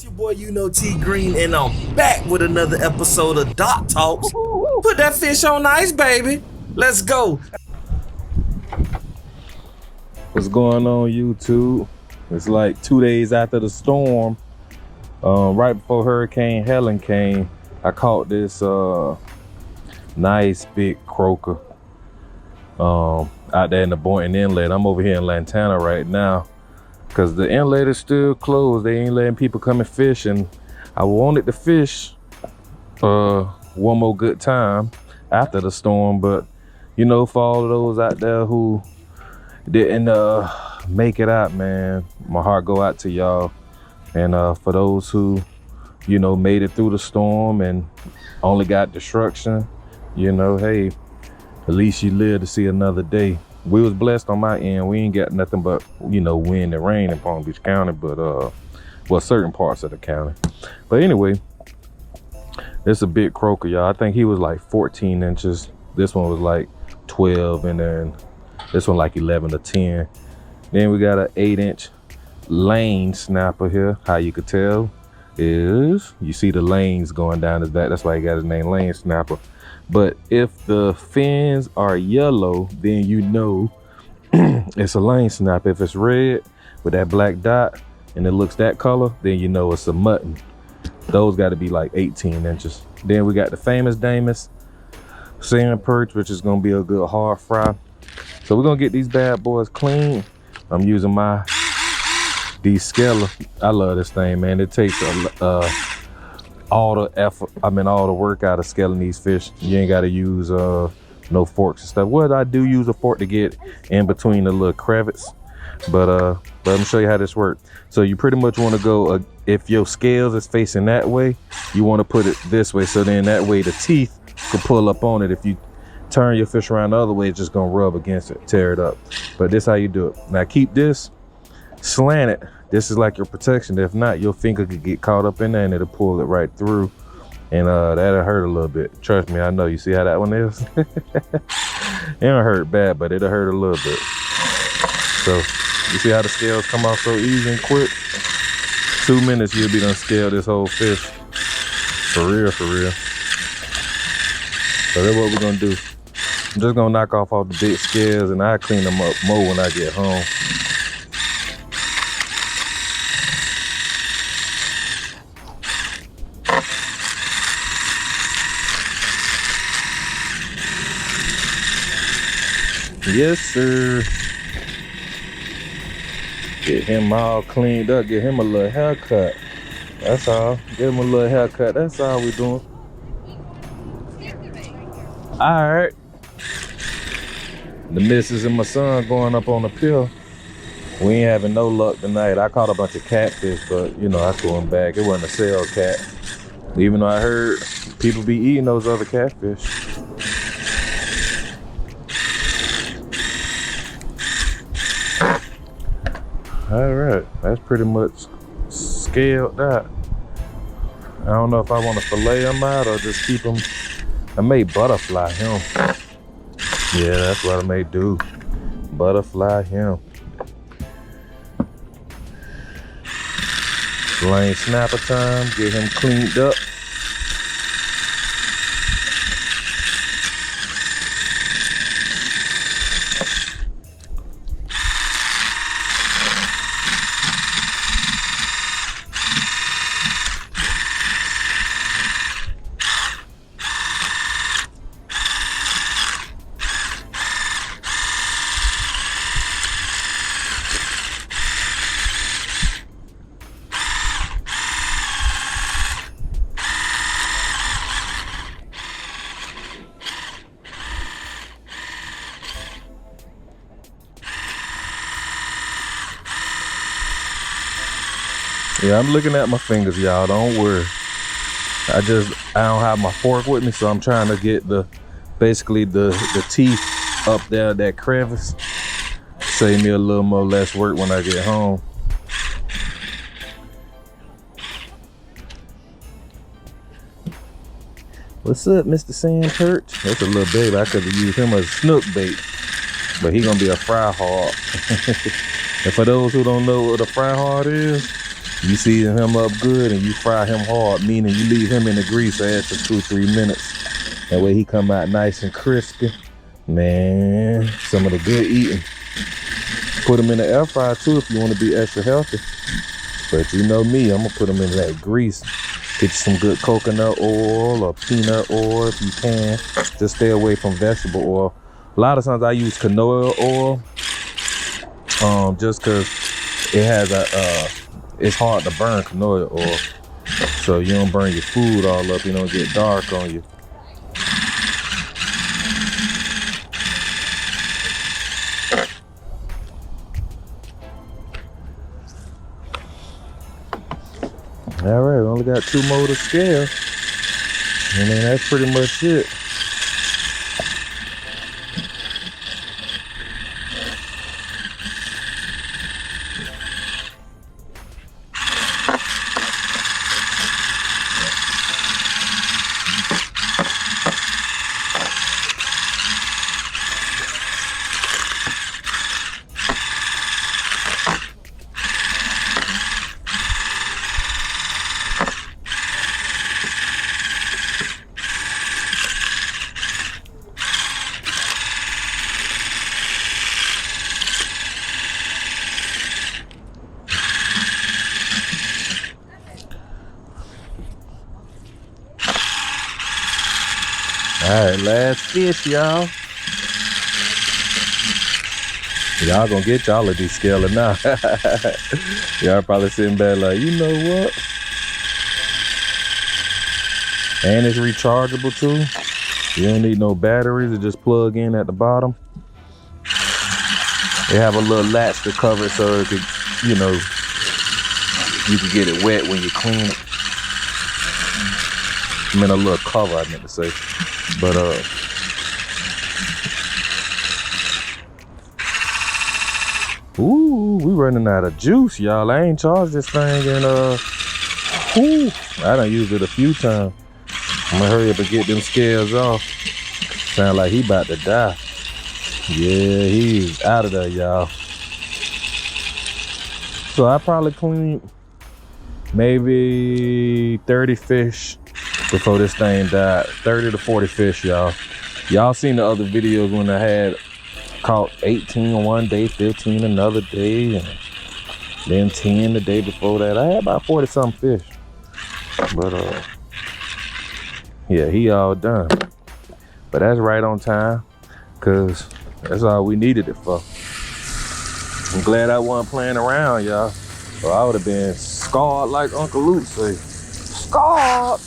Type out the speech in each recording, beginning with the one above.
It's your boy YouKnowTGreen, and I'm back with another episode of Doc Talks. Put that fish on ice, baby. Let's go. What's going on, YouTube? It's like 2 days after the storm. Right before Hurricane Helen came, I caught this nice big croaker out there in the Boynton Inlet. I'm over here in Lantana right now because the inlet is still closed. They ain't letting people come and fish, and I wanted to fish one more good time after the storm, but you know, for all of those out there who didn't make it out, man, my heart go out to y'all. And for those who, you know, made it through the storm and only got destruction, you know, hey, at least you live to see another day. We was blessed on my end. We ain't got nothing but, you know, wind and rain in Palm Beach County, but well, certain parts of the county. But anyway, it's a big croaker, y'all. I think he was like 14 inches. This one was like 12, and then this one like 11 or 10. Then we got an 8-inch lane snapper here. How you could tell is you see the lanes going down his back. That's why he got his name, lane snapper. But if the fins are yellow, then you know it's a lane snapper. If it's red with that black dot and it looks that color, then you know it's a mutton. Those got to be like 18 inches. Then we got the famous Damus sand perch, which is gonna be a good hard fry. So we're gonna get these bad boys clean. I'm using my descaler. I love this thing, man. It takes all the effort, all the work out of scaling these fish. You ain't gotta use no forks and stuff. Well, I do use a fork to get in between the little crevice, but let me show you how this works. So you pretty much want to go, if your scales is facing that way, you want to put it this way, so then that way the teeth can pull up on it. If you turn your fish around the other way, it's just gonna rub against it, tear it up. But this is how you do it. Now keep this slanted. This is like your protection. If not, your finger could get caught up in there and it'll pull it right through, and that'll hurt a little bit. Trust me, I know. You see how that one is? It don't hurt bad, but it'll hurt a little bit. So you see how the scales come off so easy and quick? 2 minutes you'll be done scale this whole fish. For real, for real. So that's what we're gonna do. I'm just gonna knock off all the big scales, and I'll clean them up more when I get home. Yes, sir. Get him all cleaned up, get him a little haircut. That's all. Give him a little haircut. That's all we doing. All right. The missus and my son going up on the pier. We ain't having no luck tonight. I caught a bunch of catfish, but you know, I threw them back. It wasn't a sale cat. Even though I heard people be eating those other catfish. All right, that's pretty much scaled out. I don't know if I want to fillet them out or just keep them. I may butterfly him. Yeah, that's what I may do. Butterfly him. Lane snapper time, get him cleaned up. Yeah, I'm looking at my fingers, y'all. Don't worry. I don't have my fork with me, so I'm trying to get basically the teeth up there, that crevice. Save me a little more less work when I get home. What's up, Mr. Sand Perch? That's a little baby. I could have used him as snook bait, but he gonna be a fry hard. And for those who don't know what a fry hard is, You season him up good and you fry him hard, meaning you leave him in the grease for extra 2-3 minutes. That way he come out nice and crispy. Man, some of the good eating. Put them in the air fryer too if you want to be extra healthy. But you know me, I'm gonna put them in that grease. Get you some good coconut oil or peanut oil if you can. Just stay away from vegetable oil. A lot of times I use canola oil, just cause it has it's hard to burn canola oil. So you don't burn your food all up, you don't get dark on you. All right, we only got 2 more to scale. And then that's pretty much it. All right, last fish, y'all. Y'all gonna get y'all of these scaling now. Y'all probably sitting back like, you know what? And it's rechargeable too. You don't need no batteries, it just plug in at the bottom. They have a little latch to cover it so it could, you know, you can get it wet when you clean it. I mean a little cover, I meant to say. But ooh, we running out of juice, y'all. I ain't charged this thing and I done used it a few times. I'm gonna hurry up and get them scales off. Sound like he about to die. Yeah, he's out of there, y'all. So I probably cleaned maybe 30 fish before this thing died. 30 to 40 fish, y'all. Y'all seen the other videos when I had caught 18 one day, 15 another day, and then 10 the day before that. I had about 40 something fish. But yeah, he all done. But that's right on time, cause that's all we needed it for. I'm glad I wasn't playing around, y'all. Or I would have been scarred like Uncle Luke say. Scarred!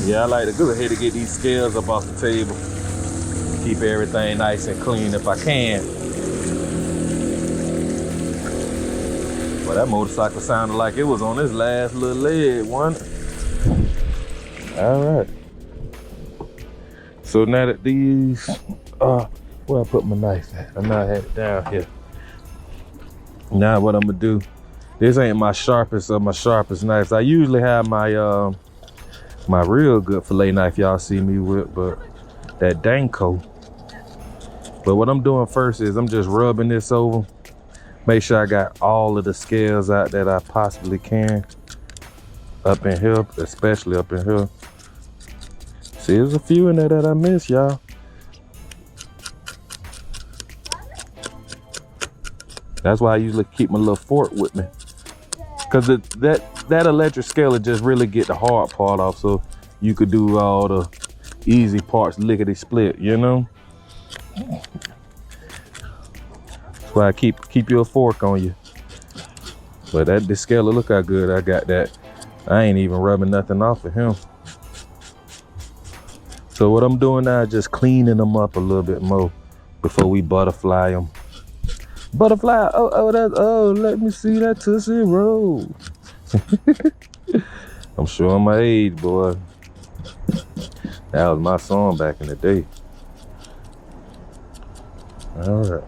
Yeah, I like to go ahead and get these scales up off the table. Keep everything nice and clean if I can. Well, that motorcycle sounded like it was on its last little leg, wasn't it? All right. So now that these, where I put my knife at? I know I had it down here. Now what I'm gonna do, this ain't my sharpest of my sharpest knives. I usually have my my real good fillet knife y'all see me with, but that Danko. But what I'm doing first is I'm just rubbing this over. Make sure I got all of the scales out that I possibly can. Up in here, especially up in here. See, there's a few in there that I missed, y'all. That's why I usually keep my little fork with me. Cause that electric scaler just really get the hard part off, so you could do all the easy parts lickety split, you know? That's why I keep your fork on you. But this scaler, look how good I got that. I ain't even rubbing nothing off of him. So what I'm doing now is just cleaning them up a little bit more before we butterfly them. Butterfly, oh, let me see that Tootsie Roll. I'm showing my age, boy. That was my song back in the day. All right.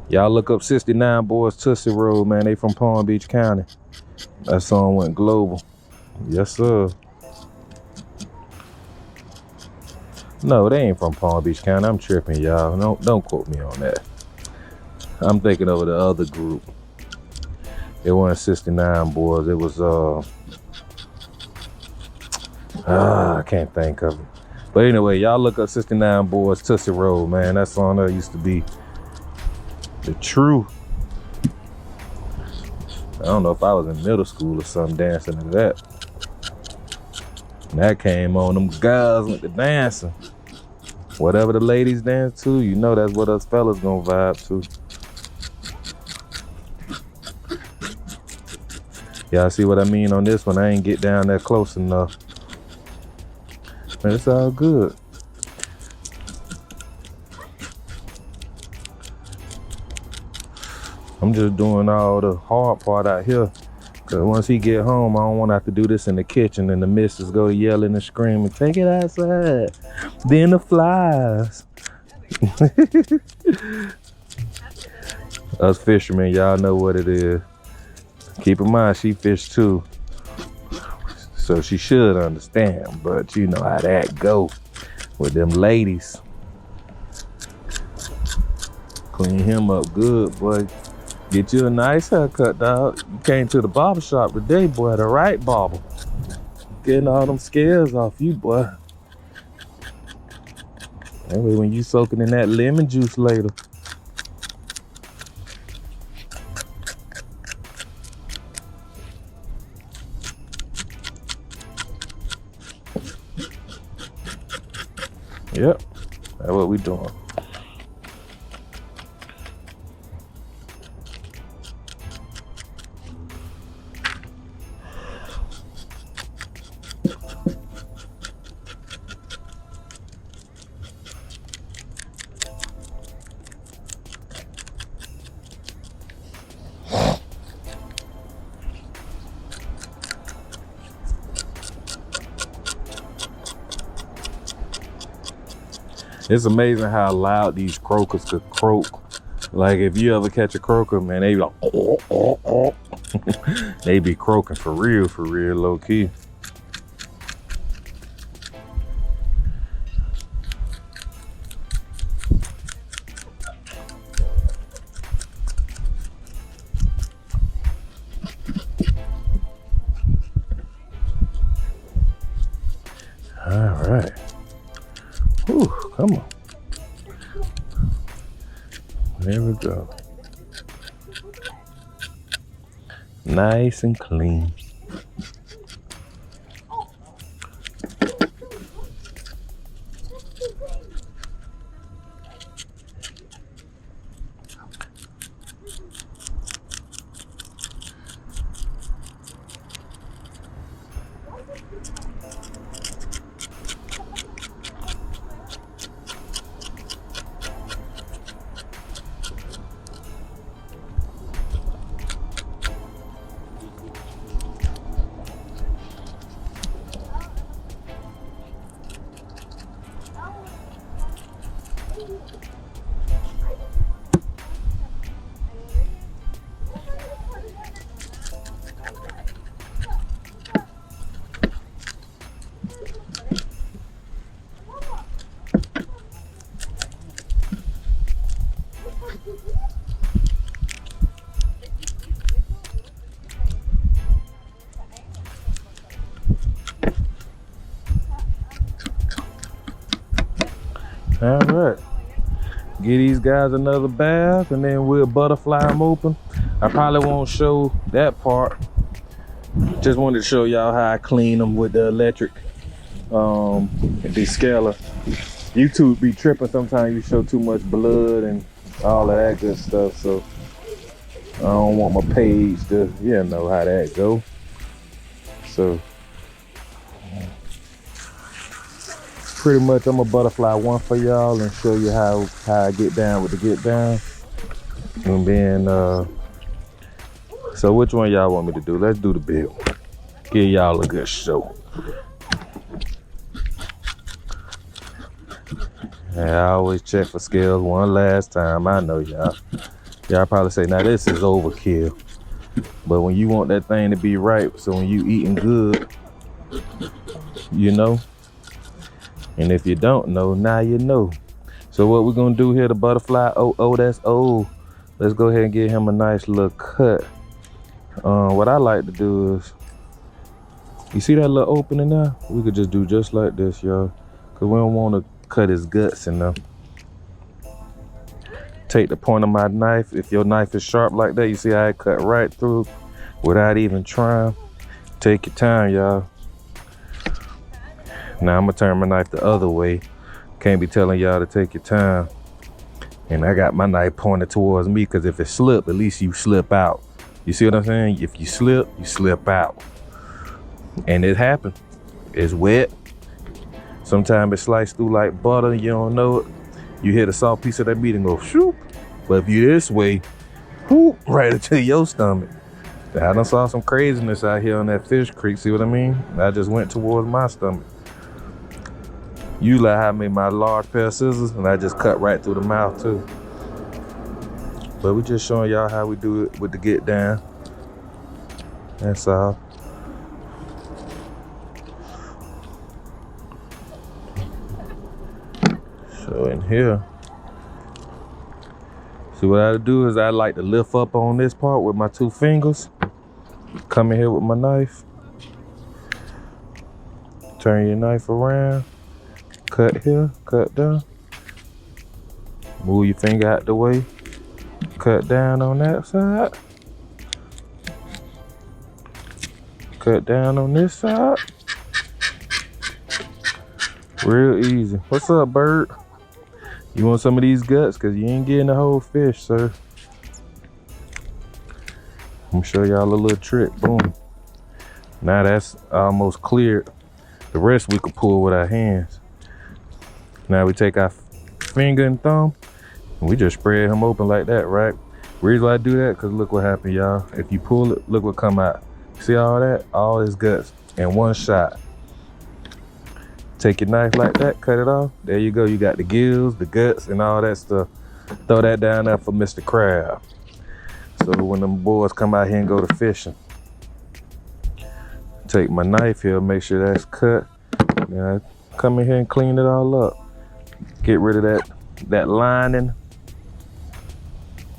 Y'all look up 69 Boys Tootsie Roll, man. They from Palm Beach County. That song went global. Yes, sir. No, they ain't from Palm Beach County. I'm tripping, y'all. Don't quote me on that. I'm thinking of the other group. It wasn't 69 boys. It was I can't think of it. But anyway, y'all look up 69 boys Tootsie Roll, man. That song there used to be the truth. I don't know if I was in middle school or something dancing to that. And that came on, them guys went to dancing. Whatever the ladies dance to, you know that's what us fellas gonna vibe to. Y'all see what I mean on this one? I ain't get down there close enough. But it's all good. I'm just doing all the hard part out here. Cause once he get home, I don't want to have to do this in the kitchen and the missus go yelling and screaming, take it outside. Then the flies. Us fishermen, y'all know what it is. Keep in mind, she fish too. So she should understand, but you know how that go with them ladies. Clean him up good, boy. Get you a nice haircut, dog. You came to the barber shop today, boy, the right barber. Getting all them scales off you, boy. That way when you soaking in that lemon juice later. Yep, that's what we doing. It's amazing how loud these croakers could croak. Like if you ever catch a croaker, man, they be like, oh, oh, oh. They be croaking for real, low key. All right. Whew, come on. There we go. Nice and clean. All right, get these guys another bath and then we'll butterfly them open. I probably won't show that part. Just wanted to show y'all how I clean them with the electric descaler. YouTube be tripping sometimes you show too much blood and all of that good stuff, so I don't want my page to, you know how that go. So pretty much I'm gonna butterfly one for y'all and show you how I get down with the get down. And then so which one y'all want me to do? Let's do the big one. Give y'all a good show. And I always check for scales one last time. I know y'all probably say, now this is overkill. But when you want that thing to be right, so when you eating good, you know. And if you don't know, now you know. So what we're gonna do here, the butterfly, oh, that's old. let's go ahead and give him a nice little cut. What I like to do is, you see that little opening there? We could just do just like this, y'all, because we don't want to cut his guts in there. Take the point of my knife. If your knife is sharp like that, you see how I cut right through without even trying. Take your time, y'all. Now I'm gonna turn my knife the other way. Can't be telling y'all to take your time. And I got my knife pointed towards me, because if it slip, at least you slip out. You see what I'm saying? If you slip out. And it happened. It's wet. Sometimes it sliced through like butter, you don't know it. You hit a soft piece of that meat and go shoop. But if you this way, whoop, right into your stomach. I done saw some craziness out here on that fish creek, see what I mean? I just went towards my stomach. Usually I made my large pair of scissors and I just cut right through the mouth too. But we just showing y'all how we do it with the get down. That's all. So in here, see what I do is I like to lift up on this part with my 2 fingers. Come in here with my knife. Turn your knife around. Cut here, cut down. Move your finger out the way. Cut down on that side. Cut down on this side. Real easy. What's up, bird? You want some of these guts? Because you ain't getting the whole fish, sir. I'm gonna show y'all a little trick. Boom. Now that's almost cleared. The rest we can pull with our hands. Now we take our finger and thumb and we just spread him open like that, right? Reason why I do that, because look what happened, y'all. If you pull it, look what come out. See all that? All his guts in one shot. Take your knife like that, cut it off. There you go. You got the gills, the guts, and all that stuff. Throw that down there for Mr. Crab. So when them boys come out here and go to fishing, take my knife here, make sure that's cut. Now come in here and clean it all up. Get rid of that lining.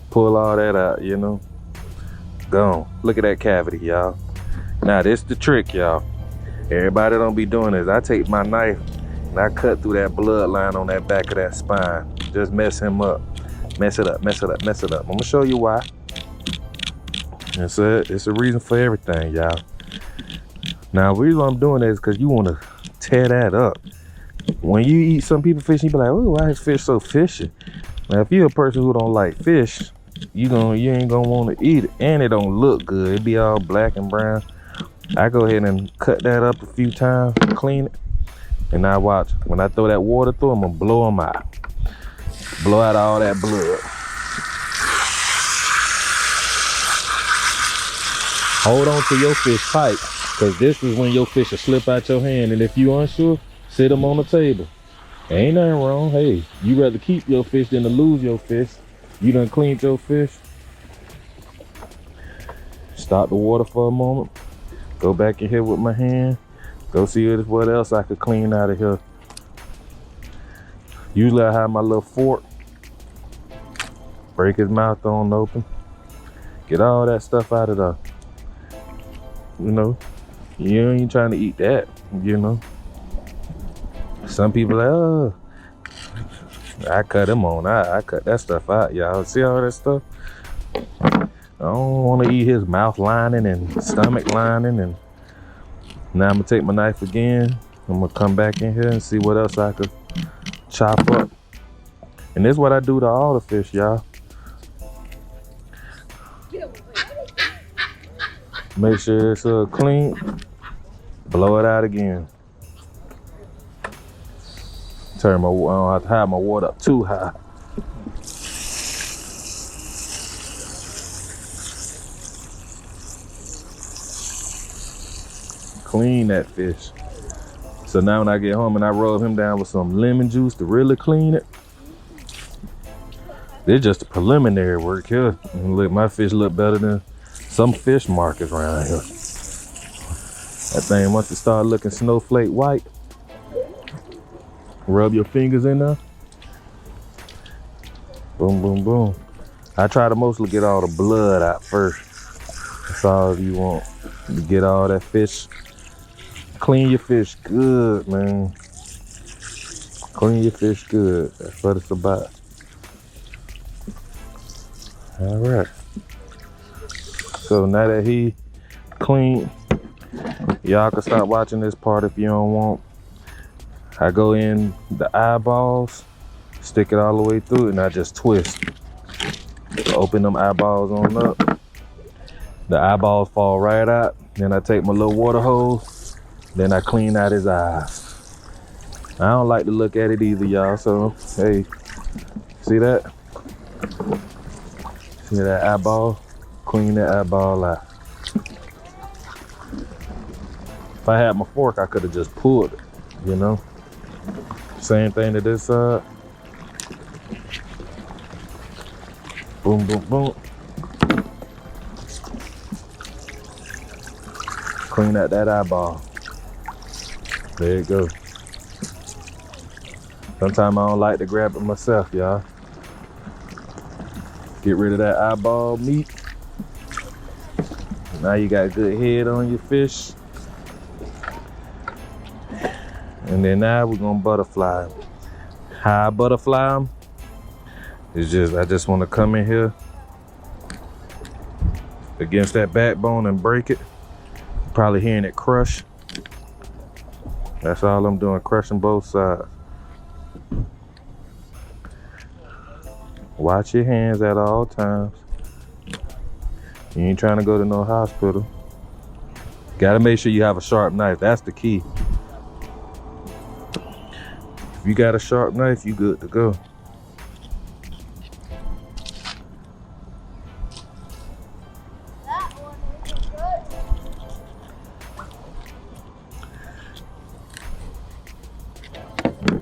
Pull all that out, you know. Gone. Look at that cavity, y'all. Now this the trick, y'all. Everybody don't be doing this. I take my knife and I cut through that bloodline on that back of that spine. Just mess him up. Mess it up, mess it up, mess it up. I'm gonna show you why. It's a reason for everything, y'all. Now, the reason I'm doing that is because you want to tear that up. When you eat some people fish, you be like, oh, why is fish so fishy? Now, if you're a person who don't like fish, you ain't gonna want to eat it, and it don't look good. It be all black and brown. I go ahead and cut that up a few times, clean it, and I watch. When I throw that water through, I'm gonna blow them out. Blow out all that blood. Hold on to your fish tight, because this is when your fish will slip out your hand. And if you unsure, sit them on the table. Ain't nothing wrong. Hey, you rather keep your fish than to lose your fish. You done cleaned your fish. Stop the water for a moment. Go back in here with my hand. Go see what else I could clean out of here. Usually I have my little fork. Break his mouth on open. Get all that stuff out of there. You know, you ain't trying to eat that, you know. Some people like, oh, I cut him on. I cut that stuff out, y'all. See all that stuff? I don't want to eat his mouth lining and stomach lining. And now I'm gonna take my knife again. I'm gonna come back in here and see what else I could chop up. And this is what I do to all the fish, y'all. Make sure it's clean. Blow it out again. I don't have to have my water up too high. Clean that fish. So now when I get home and I rub him down with some lemon juice to really clean it, it's just a preliminary work here. And look, my fish look better than some fish markets around here. That thing, once it start looking snowflake white, rub your fingers in there. Boom, boom, boom. I try to mostly get all the blood out first. That's all you want. You get all that fish. Clean your fish good, man. Clean your fish good. That's what it's about. All right. So now that he clean, y'all can stop watching this part if you don't want. I go in the eyeballs, stick it all the way through, and I just twist. Open them eyeballs on up. The eyeballs fall right out. Then I take my little water hose. Then I clean out his eyes. I don't like to look at it either, y'all. So, hey, see that? See that eyeball? Clean that eyeball out. If I had my fork, I could have just pulled it, you know? Same thing to this side. Boom, boom, boom. Clean out that eyeball. There you go. Sometimes I don't like to grab it myself, y'all. Get rid of that eyeball meat. Now you got good head on your fish. And then now we're gonna butterfly them. How I butterfly them is I just wanna come in here against that backbone and break it. Probably hearing it crush. That's all I'm doing, crushing both sides. Watch your hands at all times. You ain't trying to go to no hospital. Gotta make sure you have a sharp knife. That's the key. If you got a sharp knife, you good to go. That one is good.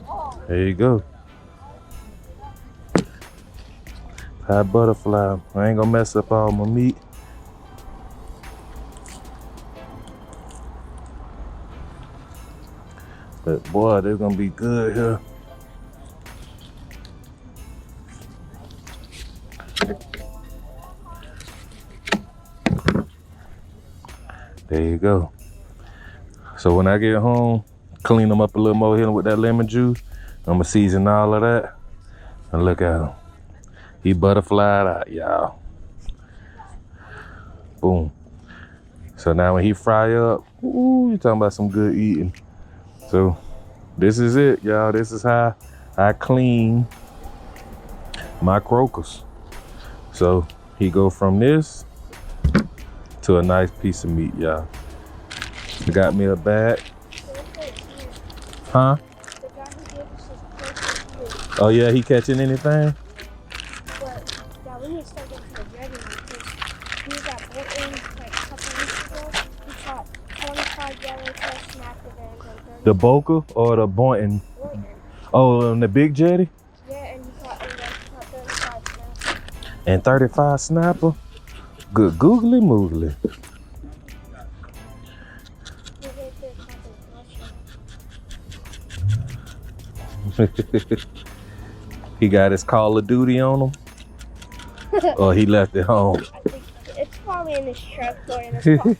Oh. There you go. High butterfly. I ain't gonna mess up all my meat. But boy, they're gonna be good here. There you go. So when I get home, clean them up a little more here with that lemon juice. I'm gonna season all of that. And look at him. He butterflied out, y'all. Boom. So now when he fry up, ooh, you talking about some good eating. So this is it, y'all. This is how I clean my croakers. So he go from this to a nice piece of meat, y'all. Got me a bag. Huh? The guy who gave us his plate. Oh yeah, he catching anything? But yeah, we need to start getting to the dragon because he was at Boynton like a couple weeks ago. He caught 25 yellowtail snapper there and 30. The Boca or the Boynton? Boynton. Oh, on the big jetty? Yeah, and he caught 35 snapper. And 35 snapper? Good googly moogly. He gave their content. He got his Call of Duty on him? Or he left it home? I think it's probably in his truck or in his pocket.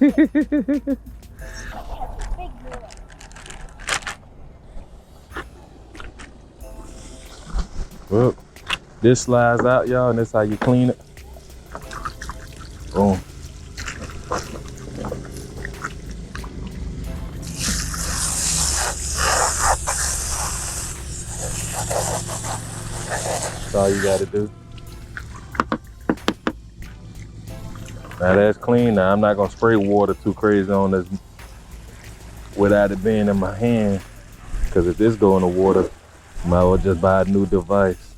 Big boy. Well, this slides out, y'all, and this how you clean it. Boom. That's all you gotta do. Now that's clean. Now I'm not gonna spray water too crazy on this without it being in my hand. Cause if this go in the water, I might as well just buy a new device.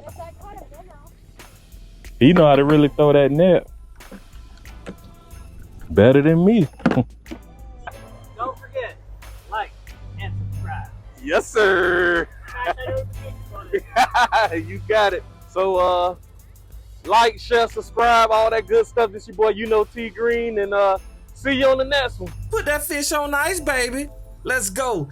Yes, I caught a minnow. He know how to really throw that net. Better than me. Don't forget, like and subscribe. Yes, sir. Smash that notification button. You got it. So like, share, subscribe, all that good stuff. This your boy YouKnowTGreen, and see you on the next one. Put that fish on ice, baby. Let's go.